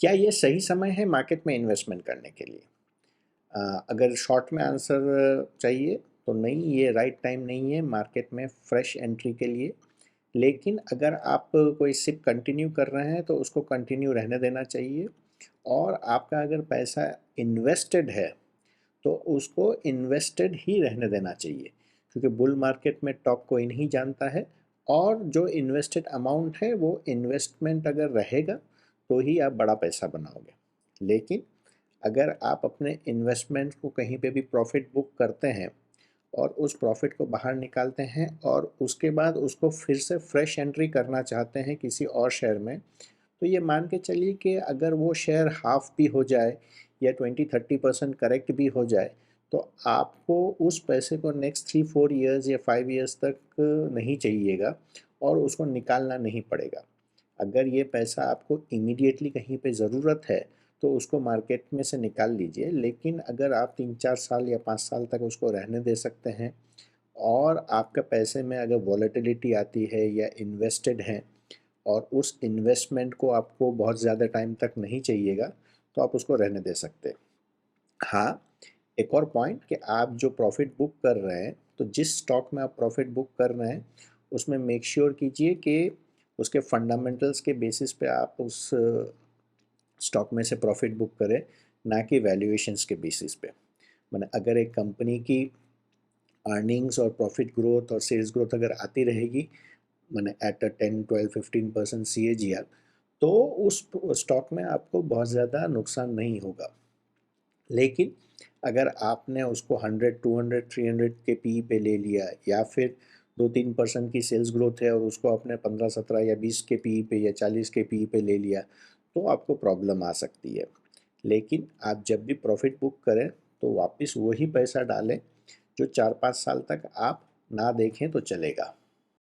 क्या ये सही समय है मार्केट में इन्वेस्टमेंट करने के लिए? अगर शॉर्ट में आंसर चाहिए तो नहीं, ये राइट टाइम नहीं है मार्केट में फ्रेश एंट्री के लिए। लेकिन अगर आप कोई सिप कंटिन्यू कर रहे हैं तो उसको कंटिन्यू रहने देना चाहिए। और आपका अगर पैसा इन्वेस्टेड है तो उसको इन्वेस्टेड ही रहने देना चाहिए, क्योंकि बुल मार्केट में टॉप कोई नहीं जानता है। और जो इन्वेस्टेड अमाउंट है वो इन्वेस्टमेंट अगर रहेगा तो ही आप बड़ा पैसा बनाओगे। लेकिन अगर आप अपने इन्वेस्टमेंट को कहीं पे भी प्रॉफिट बुक करते हैं और उस प्रॉफिट को बाहर निकालते हैं और उसके बाद उसको फिर से फ्रेश एंट्री करना चाहते हैं किसी और शेयर में, तो ये मान के चलिए कि अगर वो शेयर हाफ भी हो जाए या 20-30% करेक्ट भी हो जाए, तो आपको उस पैसे को नेक्स्ट 3-4 ईयर्स या 5 ईयर्स तक नहीं चाहिएगा और उसको निकालना नहीं पड़ेगा। अगर ये पैसा आपको इमीडिएटली कहीं पे ज़रूरत है तो उसको मार्केट में से निकाल लीजिए। लेकिन अगर आप 3-4 साल या 5 साल तक उसको रहने दे सकते हैं और आपका पैसे में अगर वॉलेटिलिटी आती है या इन्वेस्टेड हैं और उस इन्वेस्टमेंट को आपको बहुत ज़्यादा टाइम तक नहीं चाहिएगा, तो आप उसको रहने दे सकते हैं। हाँ, एक और पॉइंट कि आप जो प्रॉफिट बुक कर रहे हैं, तो जिस स्टॉक में आप प्रॉफिट बुक कर रहे हैं, उसमें मेक श्योर कीजिए कि उसके फंडामेंटल्स के बेसिस पे आप उस स्टॉक में से प्रॉफिट बुक करें, ना कि वैल्यूएशंस के बेसिस पे। माने अगर एक कंपनी की अर्निंग्स और प्रॉफिट ग्रोथ और सेल्स ग्रोथ अगर आती रहेगी, माने एट अ 10, 12, 15% CAGR, तो उस स्टॉक में आपको बहुत ज़्यादा नुकसान नहीं होगा। लेकिन अगर आपने उसको 100, 200, 300 के पी पे ले लिया, या फिर 2-3% की सेल्स ग्रोथ है और उसको आपने 15-17 या 20 के पी पे या 40 के पी पे ले लिया, तो आपको प्रॉब्लम आ सकती है। लेकिन आप जब भी प्रॉफिट बुक करें तो वापस वही पैसा डालें जो 4-5 साल तक आप ना देखें तो चलेगा।